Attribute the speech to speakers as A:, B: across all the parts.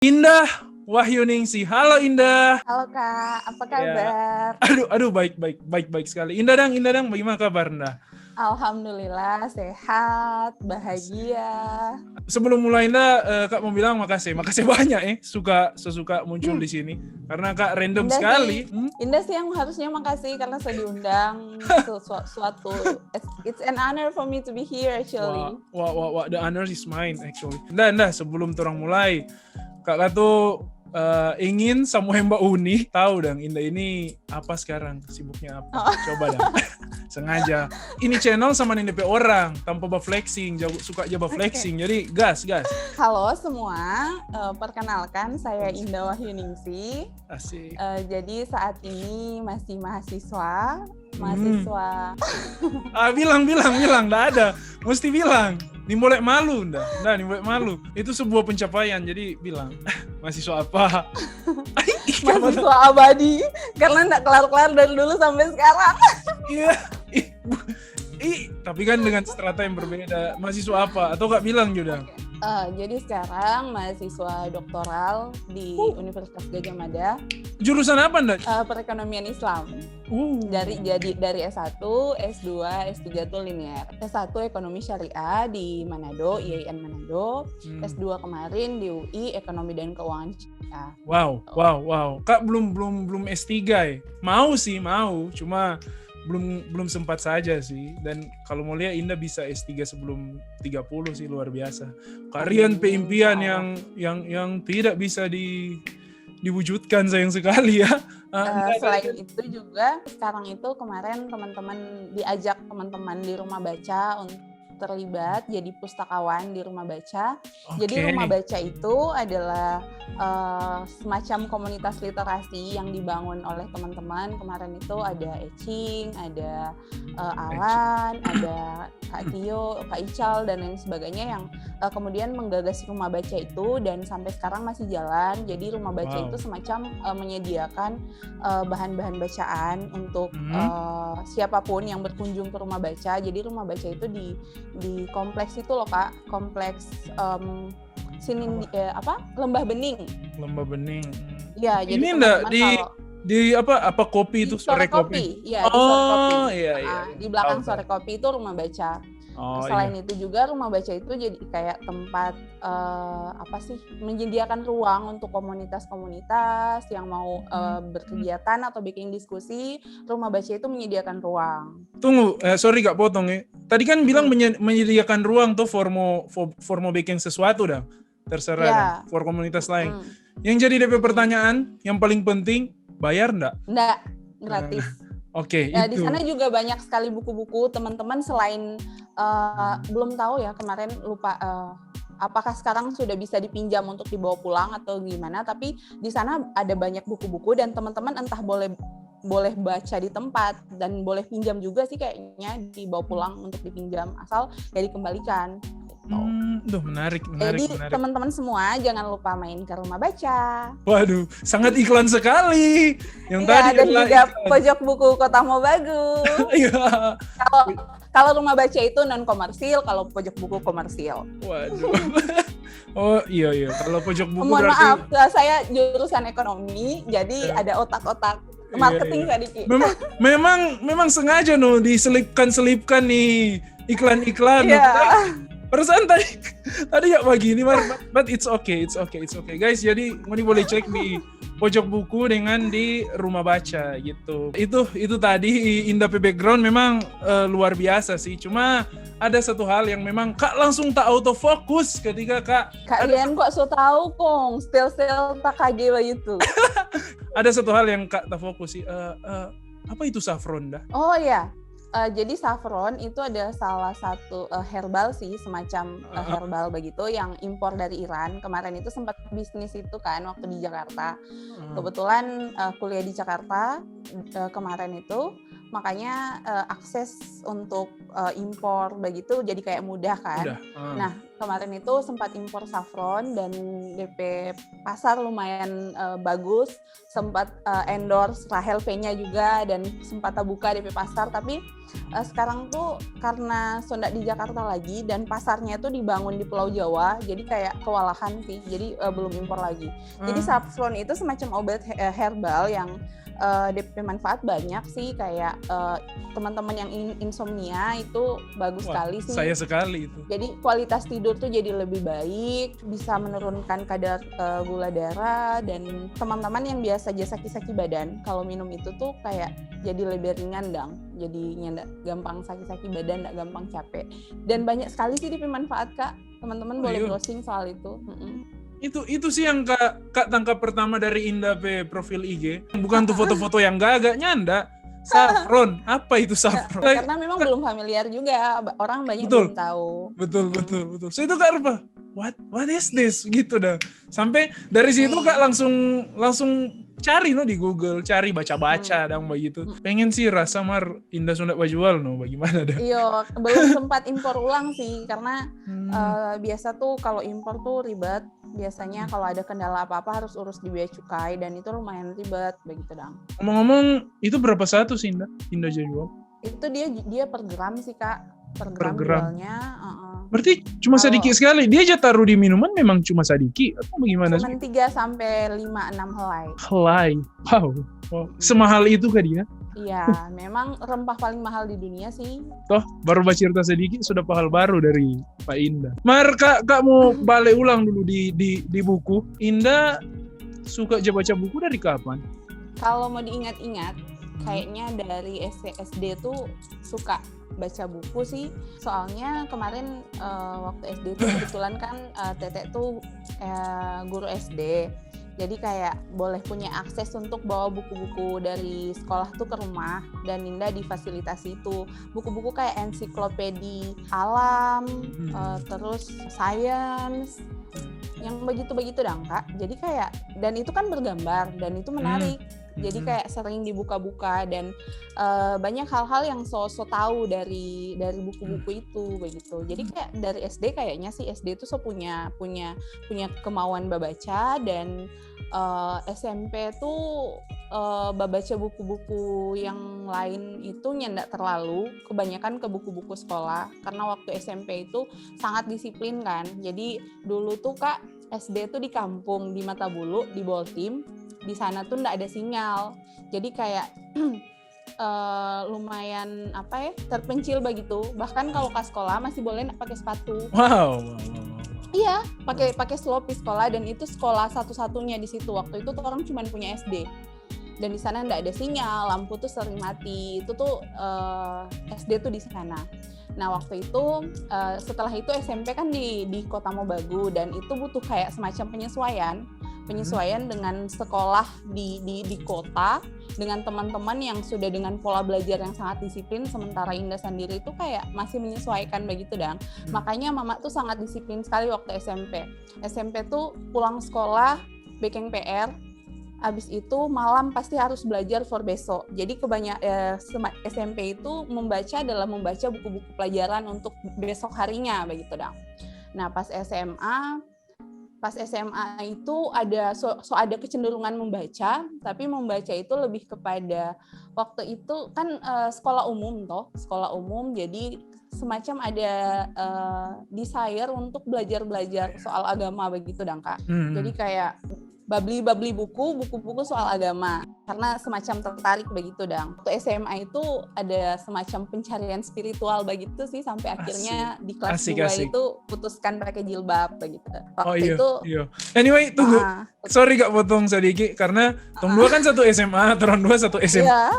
A: Indah Wahyuningsih. Halo Indah.
B: Halo Kak, apa
A: Ya.
B: kabar?
A: Aduh, baik sekali. Indah dang, bagaimana kabar Indah?
B: Alhamdulillah sehat, bahagia.
A: Sebelum mulai Indah, Kak mau bilang makasih banyak suka muncul di sini karena Kak random
B: Indah
A: sekali.
B: Indah sih yang harusnya makasih karena saya diundang suatu. It's an honor for me to be here actually.
A: Wah, the honor is mine actually. Indah, sebelum orang mulai, Kak tuh ingin sama Mbak Uni tahu dong Indah ini apa sekarang, sibuknya apa. Coba dong. Sengaja ini channel sama NDP orang tanpa flexing, suka jaba flexing. Jadi gas.
B: Halo semua, perkenalkan saya Indah Wahyuningsih.
A: Asik.
B: Jadi saat ini masih mahasiswa.
A: Bilang, nggak ada. Mesti bilang. Ini boleh malu, ini boleh malu. Itu sebuah pencapaian. Jadi bilang, mahasiswa apa?
B: Mahasiswa abadi, karena nggak kelar-kelar dari dulu sampai sekarang.
A: Iya. Tapi kan dengan strata yang berbeda. Mahasiswa apa? Atau nggak bilang juga?
B: Jadi sekarang mahasiswa doktoral di Universitas Gadjah Mada.
A: Jurusan apa, Nda?
B: Perekonomian Islam. Dari S1, S2, S3 tuh linear. S1 Ekonomi Syariah di Manado, IAIN Manado. S2 kemarin di UI Ekonomi dan Keuangan Syariah.
A: Wow. Kak belum S3 ya? Mau, cuma belum sempat saja sih. Dan kalau mau lihat Indah bisa S3 sebelum 30 sih, luar biasa. Kalian impian yang tidak bisa diwujudkan, sayang sekali ya.
B: Selain itu juga sekarang itu kemarin diajak teman-teman di Rumah Baca untuk terlibat jadi pustakawan di Rumah Baca. Jadi Rumah Baca itu adalah semacam komunitas literasi yang dibangun oleh teman-teman. Kemarin itu ada Ecing, ada Alan, ada Kak Tio, Kak Ical, dan lain sebagainya yang kemudian menggagas Rumah Baca itu dan sampai sekarang masih jalan. Jadi Rumah Baca itu semacam menyediakan bahan-bahan bacaan untuk siapapun yang berkunjung ke Rumah Baca. Jadi Rumah Baca itu di kompleks itu loh Kak, kompleks Lembah Bening. Iya, jadi
A: ini enggak di apa kopi itu, Sore Kopi.
B: Iya, di Sore Kopi.
A: Iya.
B: Di belakang Sore Kopi itu Rumah Baca. Selain itu juga Rumah Baca itu jadi kayak tempat menyediakan ruang untuk komunitas-komunitas yang mau berkegiatan atau bikin diskusi. Rumah Baca itu menyediakan ruang.
A: Tunggu, sorry Kak potong ya. Tadi kan bilang menyediakan ruang tuh for mau bikin sesuatu dah. Terserah for komunitas lain. Yang jadi DP pertanyaan yang paling penting, bayar enggak?
B: Enggak, gratis.
A: Oke,
B: di sana juga banyak sekali buku-buku teman-teman selain belum tahu ya, kemarin lupa apakah sekarang sudah bisa dipinjam untuk dibawa pulang atau gimana, tapi di sana ada banyak buku-buku dan teman-teman entah boleh baca di tempat dan boleh pinjam juga sih kayaknya, dibawa pulang untuk dipinjam asal ya dikembalikan.
A: Menarik.
B: Jadi teman-teman semua jangan lupa main ke Rumah Baca.
A: Waduh, sangat iklan sekali. Yang tadi
B: dan juga pojok buku Kota Mau Bagus.
A: Iya.
B: Kalau Rumah Baca itu non komersil, kalau pojok buku komersil.
A: Waduh. Oh iya. Kalau pojok buku
B: mohon
A: berarti.
B: Maaf, saya jurusan ekonomi, jadi ada otak-otak marketing sedikit.
A: Memang sengaja diselipkan nih iklan-iklan. Perasaan tadi ya begini, but it's okay guys. Jadi ini boleh cek di pojok buku dengan di Rumah Baca gitu. Itu tadi Indah background memang luar biasa sih. Cuma ada satu hal yang memang Kak langsung tak autofokus ketika
B: kalian kok so tahu kong still tak kaget itu.
A: Ada satu hal yang Kak tak fokus sih. Apa itu saffron dah?
B: Oh iya. Jadi saffron itu adalah salah satu herbal sih, semacam herbal begitu yang impor dari Iran. Kemarin itu sempat bisnis itu kan waktu di Jakarta. Kebetulan kuliah di Jakarta kemarin itu makanya akses untuk impor begitu jadi kayak mudah kan. Nah, kemarin itu sempat impor saffron dan DP pasar lumayan bagus, sempat endorse Rahel V-nya juga dan sempat buka DP pasar, tapi sekarang tuh karena Sondak di Jakarta lagi dan pasarnya tuh dibangun di Pulau Jawa, jadi kayak kewalahan sih, jadi belum impor lagi. Jadi saffron itu semacam obat herbal yang DP manfaat banyak sih, kayak teman-teman yang insomnia itu bagus sekali sih.
A: Saya sekali itu.
B: Jadi kualitas tidur tuh jadi lebih baik, bisa menurunkan kadar gula darah, dan teman-teman yang biasa aja sakit-sakit badan kalau minum itu tuh kayak jadi lebih ringan dong. Jadinya nggak gampang sakit-sakit badan, nggak gampang capek. Dan banyak sekali sih DP manfaat Kak. Teman-teman boleh browsing soal itu.
A: Itu sih yang kak tangkap pertama dari Indah pe profil IG. Bukan tuh foto-foto yang gak nyanda. Saffron, apa itu saffron?
B: Karena memang belum familiar juga, orang banyak belum tahu.
A: Betul. So itu Kak Rupa, what is this? Gitu dah. Sampai dari situ Kak langsung cari di Google, cari baca-baca dan begitu. Pengen sih rasa Indah Sondak Bajual bagaimana dah?
B: Iya, belum sempat impor ulang sih karena biasa tuh kalau impor tuh ribet. Biasanya kalau ada kendala apa-apa harus urus di bea cukai dan itu lumayan ribet begitu dong.
A: Ngomong-ngomong, itu berapa satu sih Indah jual?
B: Itu dia per gram sih Kak, per gram jualnya.
A: Berarti cuma sedikit sekali. Dia aja taruh di minuman memang cuma sedikit atau bagaimana?
B: Cuma 3 sampai 5-6 helai.
A: Helai. Wow. Semahal itu kah dia?
B: Iya, memang rempah paling mahal di dunia sih.
A: Toh, baru bercerita sedikit sudah pahal baru dari Pak Indah. Kak mau balik ulang dulu di buku. Indah suka baca buku dari kapan?
B: Kalau mau diingat-ingat, kayaknya dari SD tuh suka baca buku sih. Soalnya kemarin waktu SD tuh kebetulan kan Tete tuh guru SD. Jadi kayak boleh punya akses untuk bawa buku-buku dari sekolah tuh ke rumah, dan Indah difasilitasi itu. Buku-buku kayak ensiklopedi alam, terus sains, yang begitu-begitu dong Kak. Jadi kayak, dan itu kan bergambar dan itu menarik. Jadi kayak sering dibuka-buka dan banyak hal-hal yang so tahu dari buku-buku itu begitu. Jadi kayak dari SD kayaknya sih SD itu punya kemauan baca, dan SMP tuh baca buku-buku yang lain itu nyendak terlalu, kebanyakan ke buku-buku sekolah karena waktu SMP itu sangat disiplin kan. Jadi dulu tuh Kak SD tuh di kampung di Matabulu di Boltim. Di sana tuh nggak ada sinyal, jadi kayak lumayan terpencil begitu. Bahkan kalau ke sekolah masih boleh pakai sepatu.
A: Wow.
B: Iya, pakai slopi sekolah, dan itu sekolah satu-satunya di situ. Waktu itu tuh orang cuma punya SD, dan di sana nggak ada sinyal, lampu tuh sering mati. Itu tuh SD tuh di sana. Nah waktu itu setelah itu SMP kan di Kota Mobagu, dan itu butuh kayak semacam penyesuaian dengan sekolah di kota, dengan teman-teman yang sudah dengan pola belajar yang sangat disiplin, sementara Indah sendiri itu kayak masih menyesuaikan begitu dong. Makanya mama tuh sangat disiplin sekali waktu SMP. SMP tuh pulang sekolah bikin PR, abis itu malam pasti harus belajar for besok. Jadi SMP itu adalah membaca buku-buku pelajaran untuk besok harinya begitu dong. Nah pas SMA itu ada ada kecenderungan membaca, tapi membaca itu lebih kepada waktu itu kan sekolah umum, jadi semacam ada desire untuk belajar soal agama begitu dong Kak. Jadi kayak babli buku-buku soal agama karena semacam tertarik begitu dong. Waktu SMA itu ada semacam pencarian spiritual begitu sih, sampai akhirnya di kelas 2 itu putuskan pakai jilbab begitu. Waktu itu
A: Anyway, tunggu. Sorry gak potong sedikit karena tong 2 kan satu SMA, tong 2 satu SMA.
B: Iya.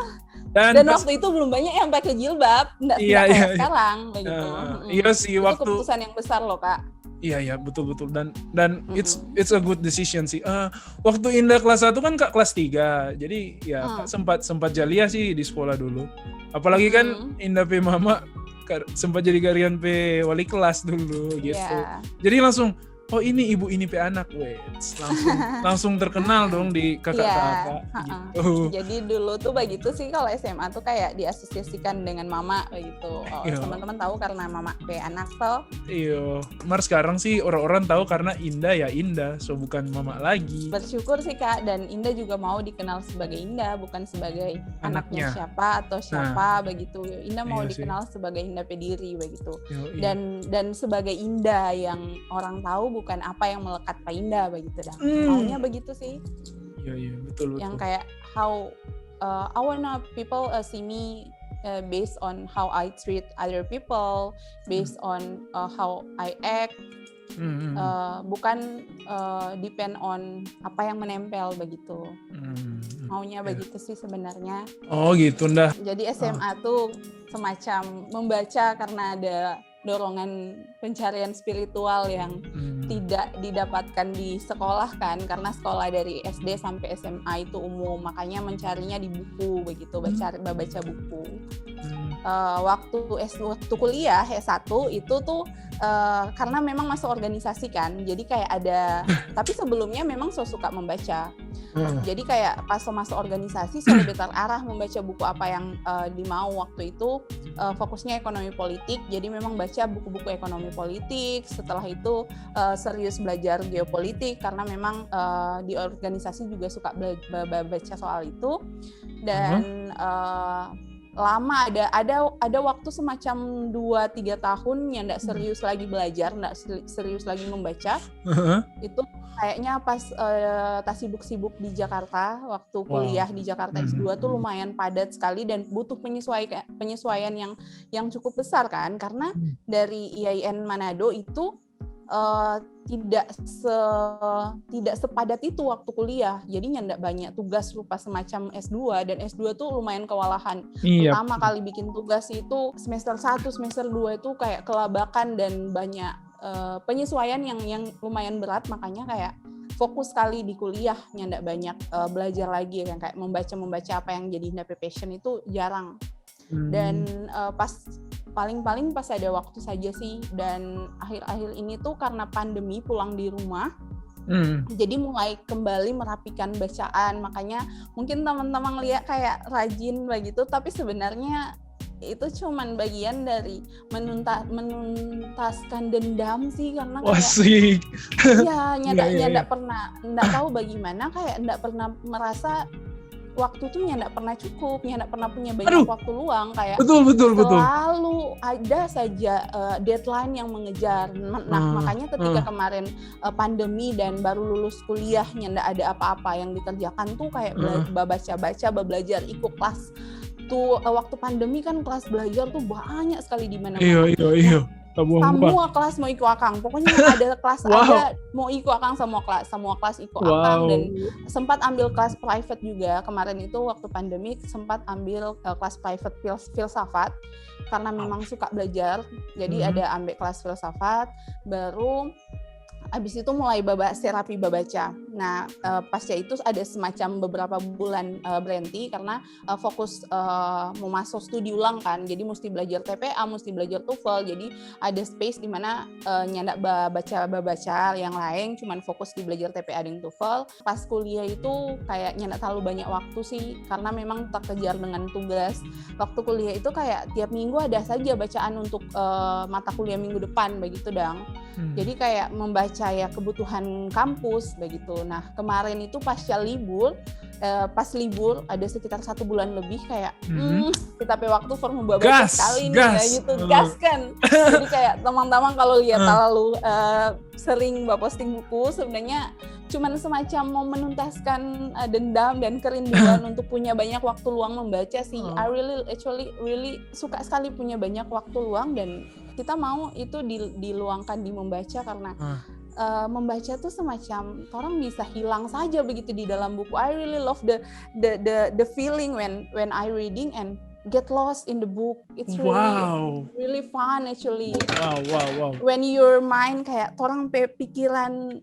B: Dan waktu itu belum banyak yang pakai jilbab, enggak kayak sekarang begitu.
A: Iya sih,
B: itu waktu keputusan yang besar loh Kak.
A: Iya betul dan it's a good decision sih. Waktu Indah kelas 1 kan Kak kelas 3. Jadi ya Kak sempat jalia sih di sekolah dulu. Apalagi kan Indah pe mama sempat jadi garian pe wali kelas dulu gitu. Jadi langsung oh ini ibu ini pe anak, langsung terkenal dong di kakak-kakak gitu.
B: Jadi dulu tuh begitu sih, kalau SMA tuh kayak diasosiasikan dengan mama begitu. Teman-teman tahu karena mama pe anak toh.
A: Iya, mar sekarang sih orang-orang tahu karena Indah ya Indah, so bukan mama lagi.
B: Bersyukur sih Kak, dan Indah juga mau dikenal sebagai Indah, bukan sebagai anaknya siapa atau siapa begitu. Indah mau dikenal sebagai Indah Pediri begitu. Dan sebagai Indah yang orang tahu bukan apa yang melekat pada Indah begitu dah. Maunya begitu sih.
A: Iya, betul.
B: Yang kayak how I wanna people see me based on how I treat other people, based on how I act. Bukan depend on apa yang menempel begitu. Maunya begitu sih sebenarnya.
A: Oh gitu ndah.
B: Jadi SMA tuh semacam membaca karena ada dorongan pencarian spiritual yang tidak didapatkan di sekolah kan, karena sekolah dari SD sampai SMA itu umum, makanya mencarinya di buku begitu, baca buku. Waktu kuliah S1 itu tuh karena memang masuk organisasi kan, jadi kayak ada tapi sebelumnya memang so suka membaca. Jadi kayak pas masuk organisasi saya lebih terarah membaca buku apa yang dimau waktu itu. Fokusnya ekonomi politik, jadi memang baca buku-buku ekonomi politik. Setelah itu serius belajar geopolitik karena memang di organisasi juga suka baca soal itu. Dan lama ada waktu semacam 2-3 tahun yang enggak serius lagi belajar, enggak serius lagi membaca. Itu kayaknya pas tak sibuk-sibuk di Jakarta, waktu kuliah di Jakarta S2 tuh lumayan padat sekali dan butuh penyesuaian yang cukup besar kan, karena dari IAIN Manado itu tidak sepadat itu waktu kuliah, jadinya enggak banyak tugas rupa semacam S2, dan S2 tuh lumayan kewalahan. Pertama kali bikin tugas itu semester 1, semester 2 itu kayak kelabakan dan banyak penyesuaian yang lumayan berat, makanya kayak fokus sekali di kuliahnya, enggak banyak belajar lagi kan, kayak membaca apa yang jadi Indah passion itu jarang. Dan paling pas ada waktu saja sih, dan akhir-akhir ini tuh karena pandemi pulang di rumah, jadi mulai kembali merapikan bacaan, makanya mungkin teman-teman lihat kayak rajin begitu, tapi sebenarnya itu cuman bagian dari menuntaskan dendam sih, karena kayak enggak tahu bagaimana, kayak enggak pernah merasa waktu tuh enggak pernah cukup, enggak pernah punya banyak waktu luang, kayak
A: betul.
B: Selalu ada saja deadline yang mengejar. Makanya ketika kemarin pandemi dan baru lulus kuliahnya enggak ada apa-apa yang dikerjakan tuh kayak baca-baca, belajar, ikut kelas. Tuh waktu pandemi kan kelas belajar tuh banyak sekali di mana-mana.
A: Iya.
B: Semua kelas mau ikut akang, pokoknya ada kelas ada mau ikut akang, semua kelas ikut akang. Dan sempat ambil kelas private juga kemarin itu waktu pandemi, sempat ambil kelas private filsafat karena memang suka belajar, jadi ada ambil kelas filsafat. Baru abis itu mulai terapi baca. Nah, pasca itu ada semacam beberapa bulan berhenti karena fokus mau masuk studi ulang kan. Jadi mesti belajar TPA, mesti belajar TOEFL. Jadi ada space di mana nyandak baca yang lain, cuman fokus di belajar TPA dan TOEFL. Pas kuliah itu kayak nyandak terlalu banyak waktu sih, karena memang terkejar dengan tugas. Waktu kuliah itu kayak tiap minggu ada saja bacaan untuk mata kuliah minggu depan begitu dang. Jadi kayak membaca ya kebutuhan kampus begitu. Nah kemarin itu pasca libur, pas libur ada sekitar 1 bulan lebih kayak kita pakai waktu for membaca sekali nih ya gitu, gas kan. Jadi kayak teman-teman kalau lihat terlalu sering posting buku, sebenarnya cuman semacam mau menuntaskan dendam dan kerinduan untuk punya banyak waktu luang membaca sih. I really suka sekali punya banyak waktu luang, dan kita mau itu diluangkan di membaca karena membaca tuh semacam orang bisa hilang saja begitu di dalam buku. I really love the feeling when I reading and get lost in the book. It's really fun actually.
A: Wow.
B: When your mind kayak orang pikiran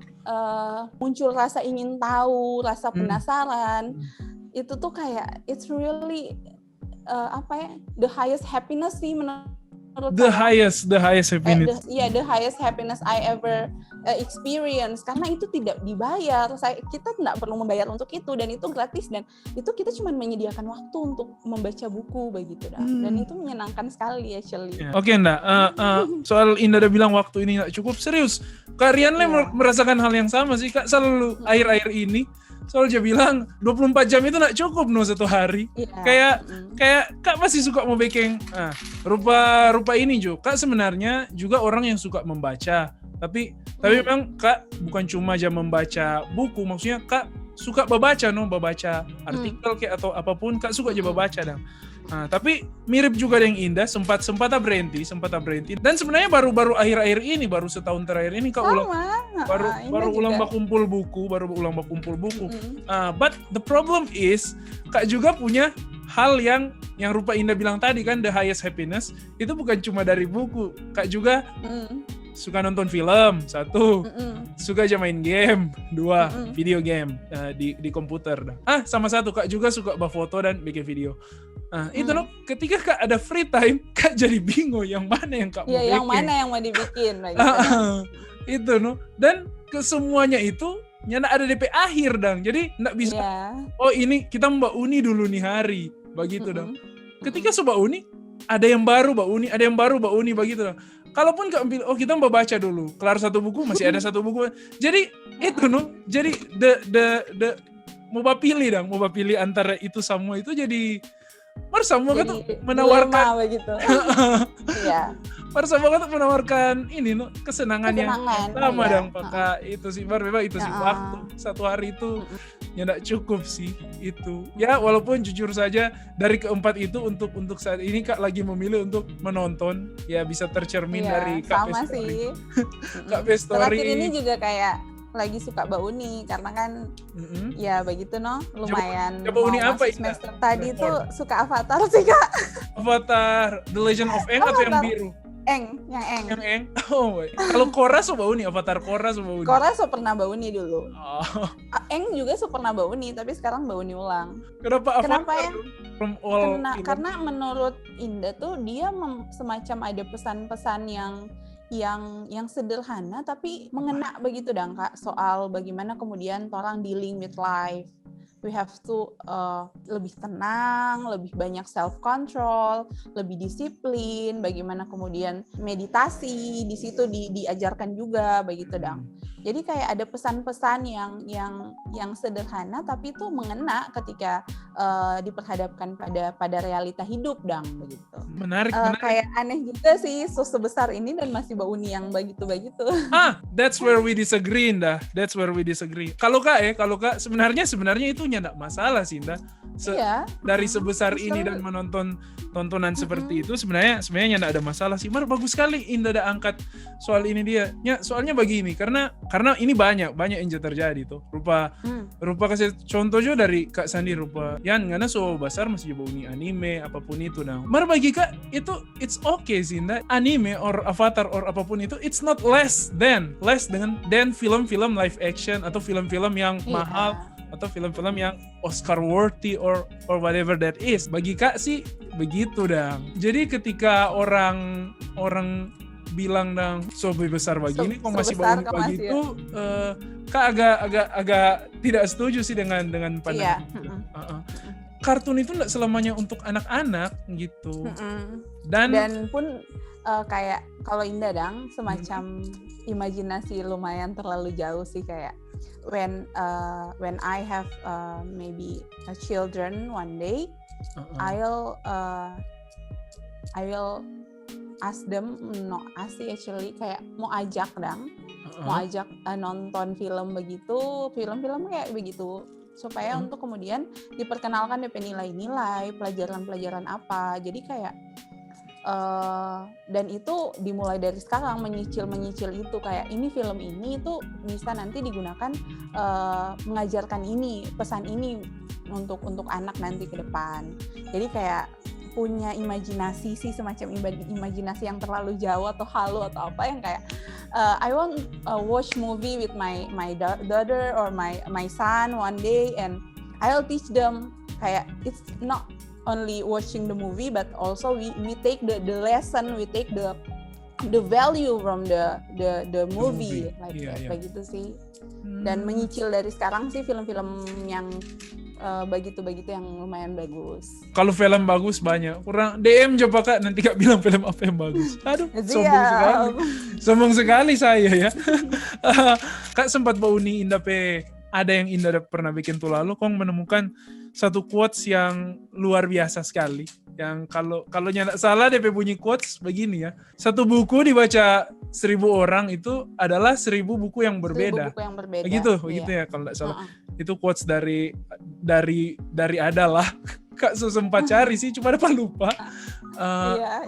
B: muncul rasa ingin tahu, rasa penasaran, itu tuh kayak it's really the highest happiness sih menurut menurut
A: the
B: saya
A: highest happiness.
B: the highest happiness I ever experience, karena itu tidak dibayar. Kita tidak perlu membayar untuk itu, dan itu gratis, dan itu kita cuma menyediakan waktu untuk membaca buku begitu dah. Dan itu menyenangkan sekali actually.
A: Oke, Nda, soal Indah udah bilang waktu ini nggak cukup, serius Kak Rianle merasakan hal yang sama sih Kak, selalu akhir-akhir ini soalnya dia bilang 24 jam itu nggak cukup satu hari. Kayak Kak masih suka mau baking. Rupa ini juga Kak sebenarnya juga orang yang suka membaca. Tapi memang Kak bukan cuma aja membaca buku, maksudnya Kak suka baca artikel kayak atau apapun, Kak suka aja baca dong. Tapi mirip juga dengan Indah, sempat berhenti. Dan sebenarnya baru akhir-akhir ini, baru setahun terakhir ini Kak baru ulang kumpul buku. But the problem is Kak juga punya hal yang rupa Indah bilang tadi kan, the highest happiness itu bukan cuma dari buku. Kak juga suka nonton film, 1, suka aja main game, 2, video game di komputer. Sama 1, Kak juga suka foto dan bikin video. Itu loh, ketika Kak ada free time, Kak jadi bingung yang mana yang Kak mau bikin.
B: Yang mana yang mau dibikin.
A: Itu loh, dan kesemuanya itu nyana ada DP akhir dong. Jadi nggak bisa, ini kita Mbak Uni dulu nih hari, begitu dong. Ketika Mbak Uni, ada yang baru Mbak Uni, begitu dong. Kalaupun Kak ambil, kita Mbak baca dulu, kelar 1 buku, masih ada 1 buku. Jadi itu loh, jadi the mau pilih antara itu semua itu jadi Marsamua tuh menawarkan
B: begitu. Iya.
A: Marsamua tuh menawarkan ini kesenangan yang sama dong Kak. Itu sih memang itu sih waktu 1 hari itu ya enggak cukup sih itu. Ya walaupun jujur saja dari keempat itu untuk saat ini Kak lagi memilih untuk menonton, ya bisa tercermin dari Kak
B: sama
A: Story.
B: sih.
A: Kak Story.
B: Terakhir ini juga kayak lagi suka Mbak Uni karena kan ya begitu lumayan
A: Mbak Uni apa
B: semester tadi tuh suka Avatar sih Kak.
A: Avatar The Legend of Aang atau yang biru?
B: Yang Aang.
A: Kalau Korra Mbak Uni, Avatar Korra Mbak Uni.
B: Korra pernah Mbak Uni dulu. Aang juga pernah Mbak Uni, tapi sekarang Mbak Uni ulang.
A: Kenapa
B: ya? Karena menurut Indah tuh dia semacam ada pesan-pesan yang sederhana tapi mengena begitu dong Kak, soal bagaimana kemudian orang dealing with life. We have to lebih tenang, lebih banyak self control, lebih disiplin, bagaimana kemudian meditasi di situ diajarkan juga begitu dong. Jadi kayak ada pesan-pesan yang sederhana tapi itu mengena ketika diperhadapkan pada realita hidup dong begitu.
A: Menarik.
B: Kayak aneh juga sih sebesar ini dan masih Mbak Uni yang begitu.
A: That's where we disagree, Indah. That's where we disagree. Kalau Kak sebenarnya itu enggak masalah sih, Indah. Dari sebesar ini dan menonton tontonan seperti itu sebenarnya enggak ada masalah sih. Bagus sekali Indah ada angkat soal ini dia. Ya, soalnya begini, karena ini banyak yang terjadi tuh. Rupa kasih contoh juga dari Kak Sandi rupa. Yan ngana so besar masih coba uni anime apapun itu nah. Bagi Kak itu it's okay sih, Indah. Anime or Avatar or apapun itu it's not less than film-film live action atau film-film yang mahal atau film-film yang Oscar worthy or whatever that is. Bagi Kak sih begitu dong. Jadi ketika orang bilang dong so besar begini kok masih bangun begitu, Kak agak tidak setuju sih dengan pandangan. Kartun itu enggak selamanya untuk anak-anak gitu. Dan
B: pun kayak kalau Indah dang semacam imajinasi lumayan terlalu jauh sih, kayak when I have maybe a children one day, I will ask them, actually kayak mau ajak nonton film kayak begitu supaya untuk kemudian diperkenalkan DP nilai-nilai, pelajaran-pelajaran apa. Jadi kayak dan itu dimulai dari sekarang, menyicil itu kayak ini film ini itu bisa nanti digunakan mengajarkan ini, pesan ini untuk anak nanti ke depan. Jadi kayak punya imajinasi sih, semacam imajinasi yang terlalu jauh atau halu atau apa yang kayak I want watch movie with my daughter or my son one day and I'll teach them kayak it's not only watching the movie, but also we take the lesson, we take the value from the movie. Like begitu sih. Dan menyicil dari sekarang sih film-film yang begitu yang lumayan bagus.
A: Kalau film bagus banyak. Kurang DM coba Kak, nanti Kak bilang film apa yang bagus. Aduh, sombong sekali. Sombong sekali saya ya. Kak sempat bau nih Indah ada yang Indah pernah bikin tuh lalu, Kong menemukan satu quotes yang luar biasa sekali. Yang kalau nggak salah DP bunyi quotes begini ya. Satu buku dibaca 1.000 orang itu adalah 1.000 buku yang berbeda.
B: 1.000 buku yang berbeda.
A: Begitu ya kalau nggak salah. Itu quotes dari adalah Kak sempat cari sih, cuma dapat lupa.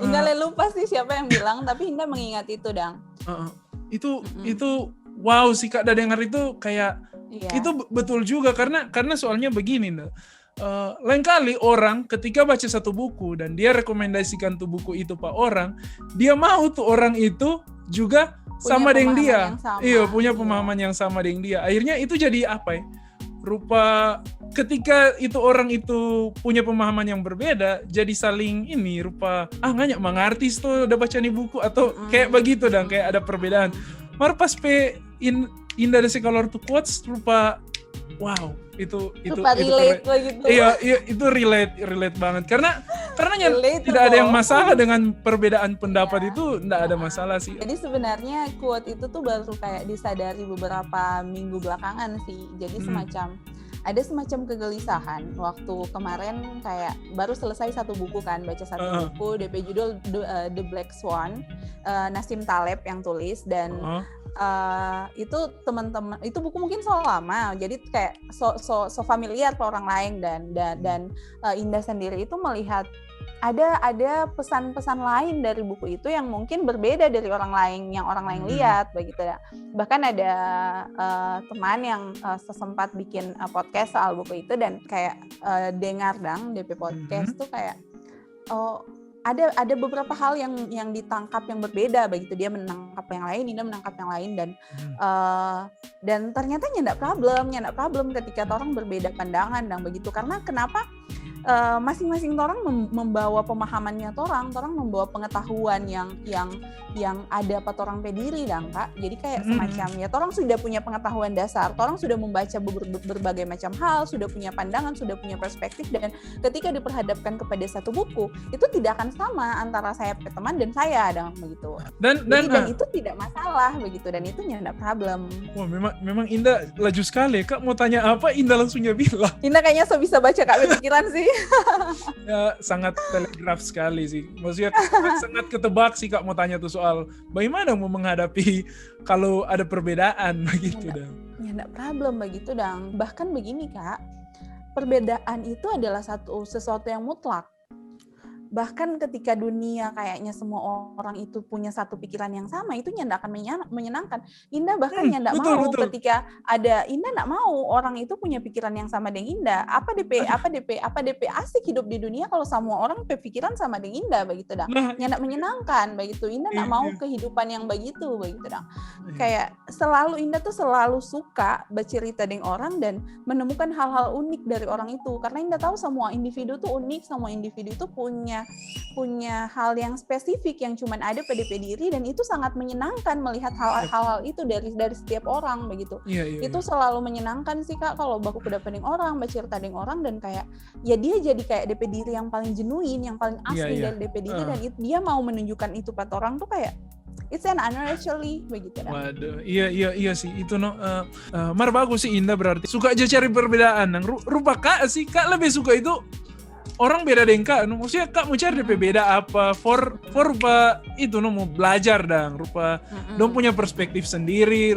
B: Indah lupa sih siapa yang bilang, tapi Indah mengingat itu, Dang.
A: Itu wow sih Kak, dengar itu kayak itu betul juga karena soalnya begini lain kali orang ketika baca satu buku dan dia rekomendasikan tuh buku itu pak orang, dia mau tuh orang itu juga sama dengan dia. Punya pemahaman yang sama dengan dia. Akhirnya itu jadi apa ya? Rupa ketika itu orang itu punya pemahaman yang berbeda, jadi saling rupa nggak mengerti tuh udah baca nih buku atau kayak begitu dan kayak ada perbedaan. Mar pas Indah ada sekolor tuh quotes rupa wow itu
B: relate gitu.
A: Iya itu relate banget karena tidak ada yang masalah dengan perbedaan pendapat itu, tidak ada masalah sih.
B: Jadi sebenarnya quote itu tuh baru kayak disadari beberapa minggu belakangan sih. Jadi ada semacam kegelisahan waktu kemarin kayak baru selesai satu buku kan, baca satu buku DP judul The Black Swan, Nassim Taleb yang tulis dan itu teman-teman itu buku mungkin so lama jadi kayak so familiar ke orang lain dan Indah sendiri itu melihat ada pesan-pesan lain dari buku itu yang mungkin berbeda dari orang lain yang orang lain lihat begitu ya. Bahkan ada teman yang sesempat bikin podcast soal buku itu dan kayak dengar DP podcast tuh kayak ada beberapa hal yang ditangkap yang berbeda begitu, dia menangkap yang lain, Indah menangkap yang lain dan ternyata nyandak problem ketika orang berbeda pandangan dan begitu karena kenapa masing-masing orang membawa pemahamannya orang membawa pengetahuan yang ada pada orang pediri dan Kak. Jadi kayak semacam ya orang sudah punya pengetahuan dasar, orang sudah membaca berbagai macam hal, sudah punya pandangan, sudah punya perspektif dan ketika diperhadapkan kepada satu buku itu tidak akan sama antara saya teman dan saya dan begitu. Dan itu tidak masalah begitu dan itu nggak problem.
A: Wah memang Indah laju sekali. Kak mau tanya apa Indah langsungnya bilang.
B: Indah kayaknya bisa baca Kak pikiran sih.
A: Ya, sangat telegraf sekali sih. Maksudnya sangat ketebak sih Kak mau tanya tuh soal bagaimana mau menghadapi kalau ada perbedaan begitu dan.
B: Ya enggak problem begitu dan. Bahkan begini Kak, perbedaan itu adalah sesuatu yang mutlak. Bahkan ketika dunia kayaknya semua orang itu punya satu pikiran yang sama, itu nggak akan menyenangkan. Indah bahkan nggak mau ketika ada Indah nggak mau orang itu punya pikiran yang sama dengan Indah. Apa DP asik hidup di dunia kalau semua orang pikiran sama dengan Indah begitu dah. Nggak menyenangkan begitu. Indah nggak mau kehidupan yang begitu dah. Kayak Indah tuh selalu suka bercerita dengan orang dan menemukan hal-hal unik dari orang itu. Karena Indah tahu semua individu tuh unik, semua individu tuh punya hal yang spesifik yang cuman ada pada diri dan itu sangat menyenangkan melihat hal-hal itu dari setiap orang begitu. Itu selalu menyenangkan sih Kak kalau baku pendapat orang, bercerita dengan orang dan kayak ya dia jadi kayak DP diri yang paling genuine, yang paling asli dari DP diri dan dia mau menunjukkan itu pada orang tuh kayak it's an honor actually begitu dah.
A: Waduh, iya sih itu Mar bagus sih Indah berarti suka aja cari perbedaan. Rupa Kak sih Kak lebih suka itu orang beda dengan Kak, maksudnya Kak mau cari DP beda apa, for rupa itu mau belajar dong, rupa dong punya perspektif sendiri,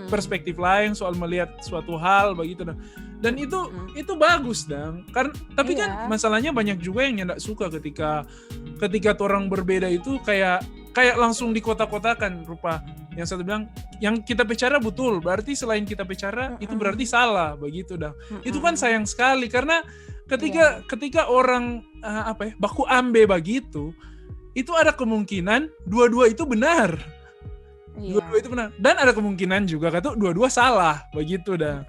A: perspektif lain soal melihat suatu hal begitu dong. Dan itu bagus dong. Tapi kan masalahnya banyak juga yang nggak suka ketika orang berbeda itu kayak langsung dikotak-kotakan rupa yang satu bilang yang kita bicara betul, berarti selain kita bicara itu berarti salah begitu dah. Itu kan sayang sekali karena ketika orang baku ambe begitu, itu ada kemungkinan dua-dua itu benar. Dua-dua itu benar dan ada kemungkinan juga dua-dua salah begitu dah.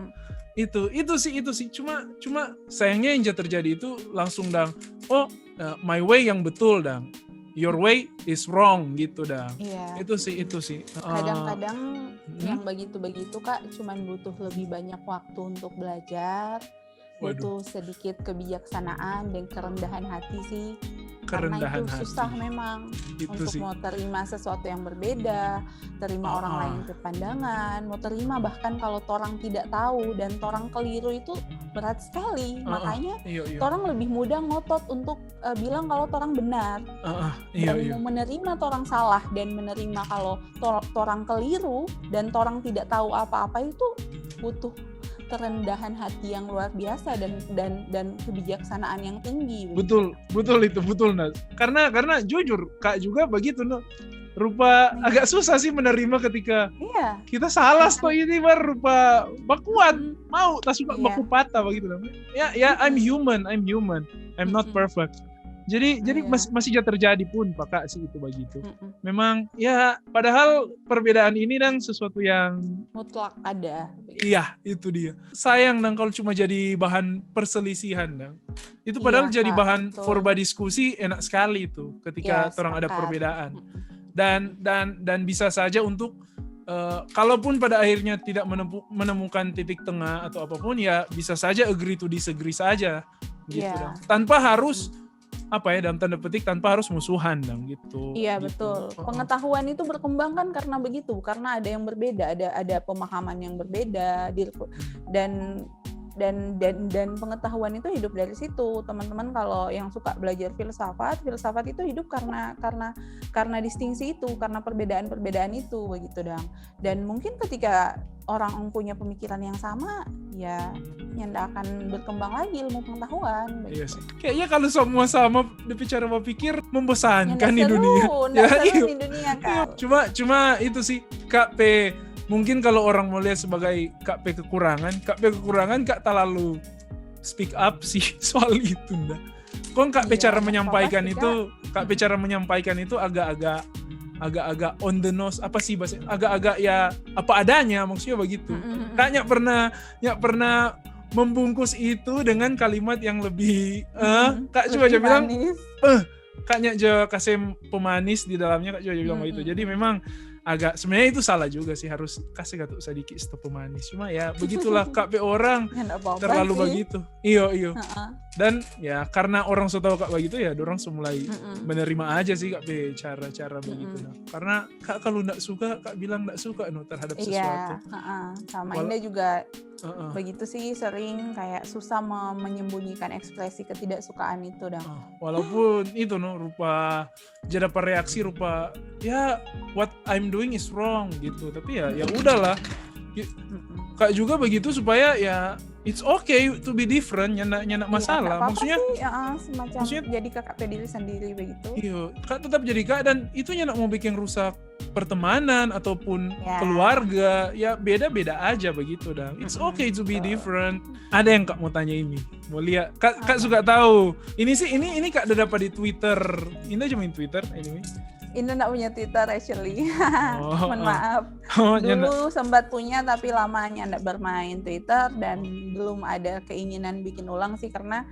A: itu sih cuma sayangnya yang terjadi itu langsung dang my way yang betul dang, your way is wrong gitu dang.
B: Iya.
A: Itu sih
B: Kadang-kadang yang begitu-begitu Kak cuman butuh lebih banyak waktu untuk belajar, butuh sedikit kebijaksanaan dan kerendahan hati sih. Karena itu susah memang itu untuk mau terima sesuatu yang berbeda, terima orang lain berpandangan, mau terima bahkan kalau orang tidak tahu dan orang keliru itu berat sekali. Makanya orang lebih mudah ngotot untuk bilang kalau orang benar. Dan mau menerima orang salah dan menerima kalau orang keliru dan orang tidak tahu apa-apa itu butuh kerendahan hati yang luar biasa dan kebijaksanaan yang tinggi.
A: Betul Nas. Karena jujur Kak juga begitu no. Rupa agak susah sih menerima ketika kita salah toh ini rupa bakuat mau tak suka baku patah begitu no. Ya I'm human. I'm not perfect. Jadi masih terjadi pun Pak sih itu begitu. Memang ya padahal perbedaan ini dan sesuatu yang
B: mutlak ada.
A: Iya, itu dia. Sayang dan kalau cuma jadi bahan perselisihan dan itu padahal jadi bahan forba diskusi enak sekali itu ketika orang ada perbedaan. Dan bisa saja untuk kalaupun pada akhirnya tidak menemukan titik tengah atau apapun ya bisa saja agree to disagree saja gitu. Tanpa harus dalam tanda petik tanpa harus musuhan dong gitu.
B: Iya gitu. Betul. Pengetahuan itu berkembang kan karena begitu, karena ada yang berbeda, ada pemahaman yang berbeda dan pengetahuan itu hidup dari situ. Teman-teman kalau yang suka belajar filsafat itu hidup karena distingsi itu, karena perbedaan-perbedaan itu begitu dong. Dan mungkin ketika orang punya pemikiran yang sama, ya nggak akan berkembang lagi ilmu pengetahuan.
A: Iya sih. Kayaknya kalau semua sama bicara berpikir membosankan di dunia.
B: Nggak seru di dunia kan.
A: Cuma itu sih Kak P. Mungkin kalau orang mau lihat sebagai Kak P kekurangan Kak terlalu speak up sih soal itu ndak. Kok Kak P cara menyampaikan itu, Kak P cara menyampaikan itu agak-agak on the nose apa sih bahasa, agak-agak ya apa adanya maksudnya begitu. Kak nggak pernah membungkus itu dengan kalimat yang lebih Kak coba aja bilang Kak nggak kasih pemanis di dalamnya, Kak coba aja bilang begitu. Jadi memang agak sebenarnya itu salah juga sih, harus kasih sedikit stop pemanis. Cuma ya begitulah KP orang terlalu begitu. Iyo. Dan ya karena orang so tahu Kak begitu ya dorang semulai menerima aja sih KP cara-cara begitu. Karena Kak kalau enggak suka Kak bilang enggak suka terhadap sesuatu.
B: Sama Indah juga begitu sih, sering kayak susah menyembunyikan ekspresi ketidaksukaan itu dah.
A: Walaupun itu rupa jadi reaksi rupa ya what I'm doing is wrong gitu, tapi ya udahlah. Kak juga begitu supaya ya it's okay to be different, nyanak masalah. Maksudnya
B: semacam jadi kakak diri sendiri begitu.
A: Iya, Kak tetap jadi Kak dan itu nyanak mau bikin rusak pertemanan ataupun keluarga, ya beda-beda aja begitu dah. It's okay to be different. Ada yang Kak mau tanya ini, mau lihat. Kak suka tahu. Ini Kak udah dapat di Twitter. Ini aja main Twitter anyway.
B: Indah nggak punya Twitter actually. Mohon maaf. Dulu sempat punya tapi lamanya nggak bermain Twitter dan belum ada keinginan bikin ulang sih, karena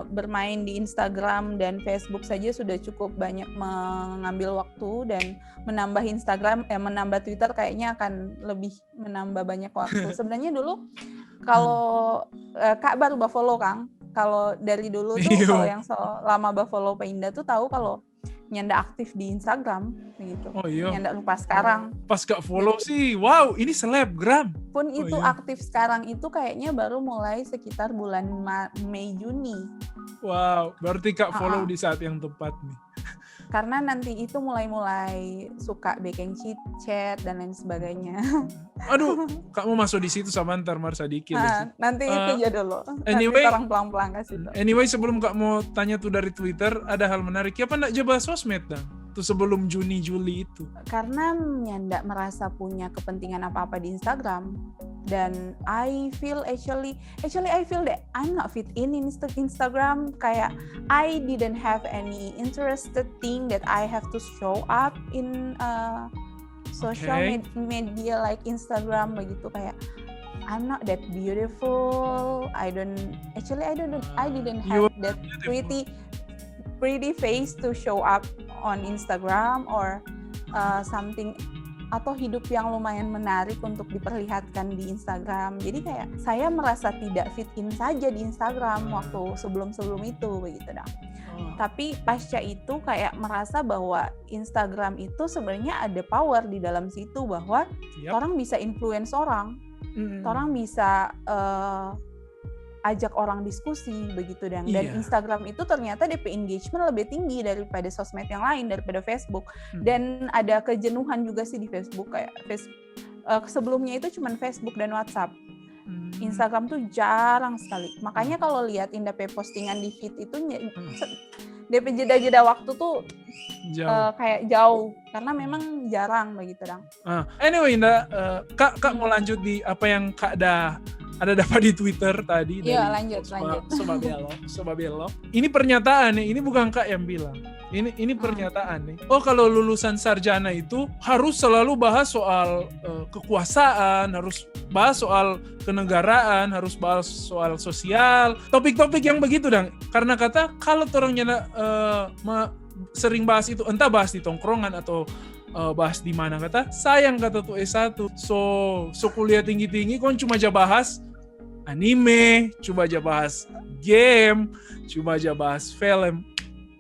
B: bermain di Instagram dan Facebook saja sudah cukup banyak mengambil waktu, dan menambah Twitter kayaknya akan lebih menambah banyak waktu. Sebenarnya dulu kalau Kak baru follow Kang. Kalau dari dulu tuh kalau yang lama follow Pak Indah tuh tahu kalau nyanda aktif di Instagram gitu. Nyanda lupa sekarang.
A: Pas Kak follow sih, wow, ini selebgram.
B: Pun itu aktif sekarang itu kayaknya baru mulai sekitar bulan Mei Juni.
A: Wow, berarti Kak follow di saat yang tepat nih.
B: Karena nanti itu mulai suka bikin chat dan lain sebagainya.
A: Aduh, Kak mau masuk di situ sama ntar Marsa dikit.
B: Nanti itu aja dulu.
A: Anyway,
B: nanti orang pelan-pelan kasih tau.
A: Anyway, sebelum Kak mau tanya tuh dari Twitter, ada hal menarik. Apa nggak coba sosmed dah? Tuh sebelum Juni-Juli itu.
B: Karena nggak merasa punya kepentingan apa-apa di Instagram. Dan I feel actually I feel that I'm not fit in Instagram. Kayak I didn't have any interested thing that I have to show up in social media like Instagram begitu. Kayak I'm not that beautiful. I didn't have that pretty face to show up on Instagram or something, atau hidup yang lumayan menarik untuk diperlihatkan di Instagram. Jadi kayak saya merasa tidak fit in saja di Instagram waktu sebelum itu begitu dah. Tapi pasca itu kayak merasa bahwa Instagram itu sebenarnya ada power di dalam situ, bahwa orang bisa influence orang, orang bisa ajak orang diskusi begitu dan Instagram itu ternyata DP engagement lebih tinggi daripada sosmed yang lain, daripada Facebook. Dan ada kejenuhan juga sih di Facebook, kayak sebelumnya itu cuma Facebook dan WhatsApp. Instagram tuh jarang sekali. Makanya kalau lihat Indah postingan di feed itu DP jeda-jeda waktu tuh kayak jauh karena memang jarang begitu dong.
A: Anyway Indah, Kak mau lanjut di apa yang Kak ada dapat di Twitter tadi.
B: Iya, lanjut.
A: Soba Bello. Ini pernyataan nih, ini bukan Kak yang bilang. Ini pernyataan nih. Oh, kalau lulusan sarjana itu harus selalu bahas soal kekuasaan, harus bahas soal kenegaraan, harus bahas soal sosial, topik-topik yang begitu dong. Karena kata kalau orangnya sering bahas itu, entah bahas di tongkrongan atau bahas di mana, kata sayang kata tuh S1 so kuliah tinggi-tinggi kon cuma aja bahas anime, cuma aja bahas game, cuma aja bahas film.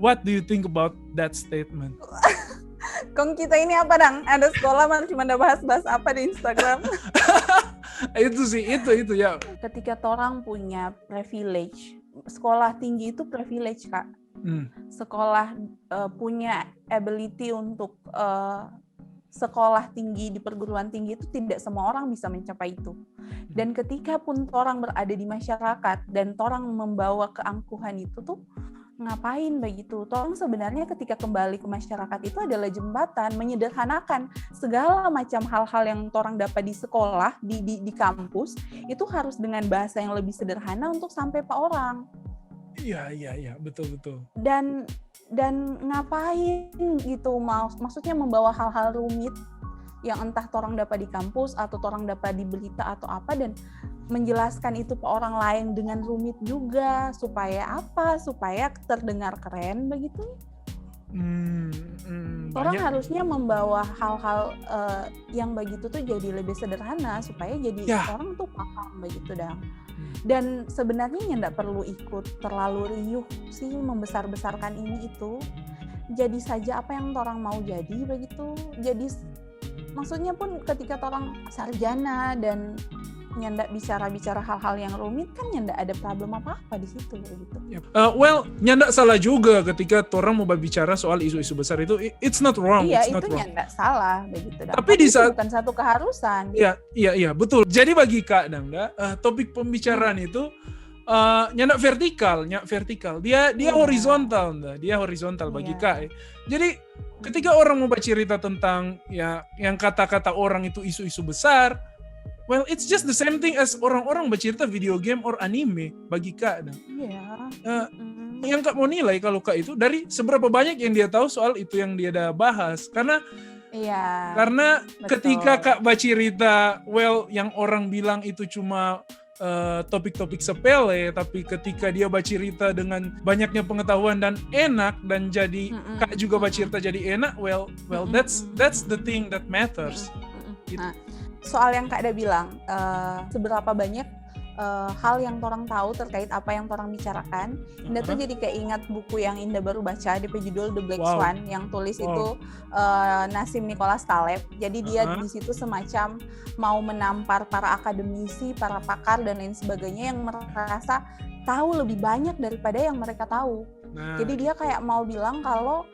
A: What do you think about that statement?
B: Kong kita ini apa dang? Ada sekolah mana cuma ada bahas-bahas apa di Instagram?
A: Itu sih, itu ya. Ketika
B: orang punya privilege, sekolah tinggi itu privilege Kak. Sekolah punya ability untuk sekolah tinggi di perguruan tinggi itu tidak semua orang bisa mencapai itu. Dan ketika pun orang berada di masyarakat dan orang membawa keangkuhan itu tuh ngapain begitu? Orang sebenarnya ketika kembali ke masyarakat itu adalah jembatan, menyederhanakan segala macam hal-hal yang orang dapat di sekolah, di kampus itu harus dengan bahasa yang lebih sederhana untuk sampai ke orang.
A: Iya, betul.
B: Dan ngapain gitu, maksudnya membawa hal-hal rumit yang entah orang dapat di kampus atau orang dapat di berita atau apa, dan menjelaskan itu ke orang lain dengan rumit juga, supaya apa? Supaya terdengar keren begitu. Orang harusnya membawa hal-hal yang begitu tuh jadi lebih sederhana supaya jadi orang tuh paham begitu dah. Dan sebenarnya nggak perlu ikut terlalu riuh sih membesar-besarkan ini itu. Jadi saja apa yang orang mau jadi begitu. Jadi maksudnya pun ketika orang sarjana dan nyandak bicara hal-hal yang rumit kan nyandak ada problem apa-apa di situ gitu.
A: Nyandak salah juga ketika orang mau berbicara soal isu-isu besar itu, it's not wrong.
B: Iya, itu nyandak salah begitu.
A: Tapi di saat
B: bukan satu keharusan.
A: Iya, betul. Jadi bagi Kak Dangda, topik pembicaraan itu nyandak vertikal. Dia horizontal, dia horizontal bagi Kak. Jadi ketika orang mau bercerita tentang yang kata-kata orang itu isu-isu besar, well, it's just the same thing as orang-orang bercerita video game or anime bagi Kak. Yang Kak mau nilai kalau Kak itu dari seberapa banyak yang dia tahu soal itu yang dia dah bahas. Karena ketika Kak bercerita, well, yang orang bilang itu cuma topik-topik sepele, tapi ketika dia bercerita dengan banyaknya pengetahuan dan enak dan jadi Kak juga bercerita jadi enak, well, that's the thing that matters.
B: Soal yang Kak ada bilang, seberapa banyak hal yang orang tahu terkait apa yang orang bicarakan. Indah tuh jadi kayak ingat buku yang Indah baru baca, DP judul The Black Swan, yang tulis itu Nassim Nicholas Taleb. Jadi dia di situ semacam mau menampar para akademisi, para pakar dan lain sebagainya yang merasa tahu lebih banyak daripada yang mereka tahu. Jadi dia kayak mau bilang kalau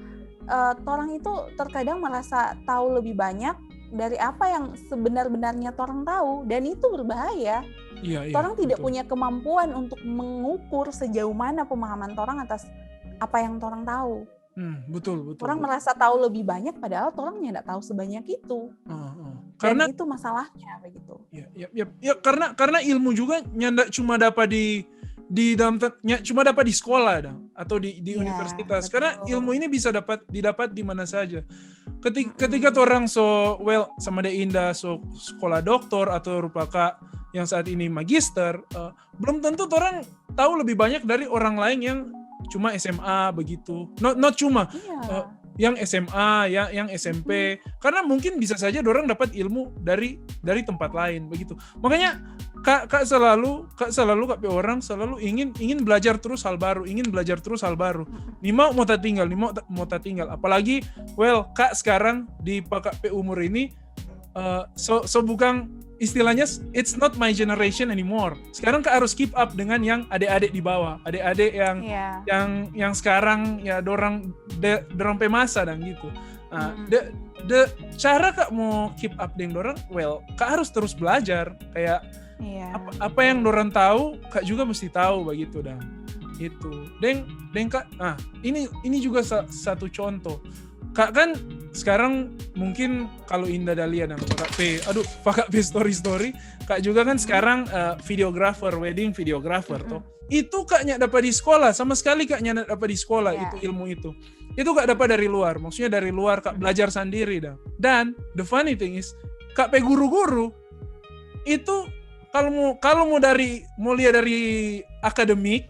B: orang itu terkadang merasa tahu lebih banyak dari apa yang sebenar-benarnya orang tahu, dan itu berbahaya. Orang tidak punya kemampuan untuk mengukur sejauh mana pemahaman orang atas apa yang orang tahu.
A: Betul.
B: Orang merasa tahu lebih banyak padahal orangnya tidak tahu sebanyak itu. Karena itu masalahnya begitu.
A: Karena ilmu juga nyandak cuma dapat cuma dapat di sekolah atau di universitas.
B: Betul.
A: Karena ilmu ini bisa didapat di mana saja. Ketika orang sama De Indah sekolah doktor atau rupa Kak yang saat ini magister, belum tentu orang tahu lebih banyak dari orang lain yang cuma SMA begitu. Not cuma. Yang SMA, yang SMP, karena mungkin bisa saja dorang dapat ilmu dari tempat lain begitu. Makanya kak selalu kak orang selalu ingin belajar terus hal baru. Nih mau tak tinggal. Apalagi kak sekarang di kak umur ini so bukan istilahnya it's not my generation anymore. Sekarang kak harus keep up dengan yang adik-adik di bawah, adik-adik yang sekarang ya dorang pemasa dan gitu. Nah, the cara kak mau keep up dengan dorang, kak harus terus belajar. Kayak apa yang dorang tahu, kak juga mesti tahu begitu dan itu. Dan kak, ini juga satu contoh. Kak kan sekarang mungkin kalau Indah Dahlia dan Pak P story, kak juga kan sekarang wedding videographer toh. Itu kaknya dapat di sekolah, sama sekali kaknya dapat di sekolah itu ilmu itu. Itu kak dapat dari luar, maksudnya dari luar kak belajar sendiri dah. Dan the funny thing is, kak P guru-guru itu kalau mau lihat dari akademik,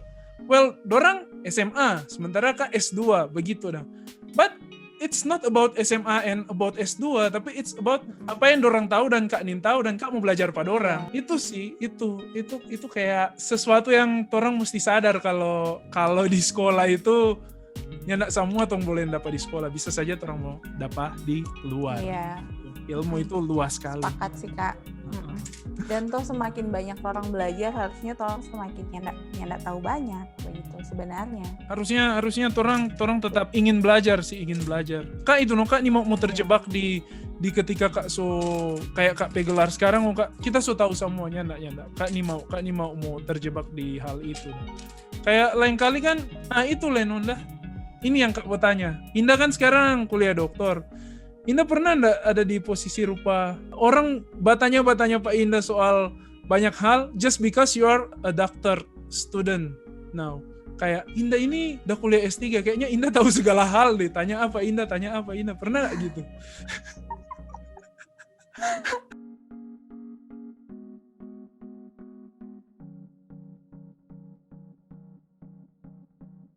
A: dorang SMA, sementara kak S2 begitu dah. But it's not about SMA and about S2, tapi it's about apa yang dorang tahu dan kak Nin tahu dan kak mau belajar pada orang. Itu sih, itu kayak sesuatu yang orang mesti sadar kalau di sekolah itu ya enggak semua orang boleh dapat di sekolah, bisa saja orang mau dapat di luar.
B: Iya.
A: Ilmu itu luas sekali.
B: Sepakat sih kak. Dan toh semakin banyak orang belajar, harusnya orang semakin nyendak tahu banyak begitu sebenarnya. Harusnya orang tetap ingin belajar. Kak itu kak nih mau terjebak di ketika kak kayak kak pegelar sekarang kak kita tahu semuanya enggak. Kak nih mau terjebak di hal itu. Kayak lain kali kan itu Lenonda. Ini yang kak bertanya. Indah kan sekarang kuliah doktor. Indah pernah enggak ada di posisi rupa orang bertanya Pak Indah soal banyak hal just because you are a doctor student now. Kayak Indah ini udah kuliah S3, kayaknya Indah tahu segala hal deh. Tanya apa Indah, pernah enggak gitu?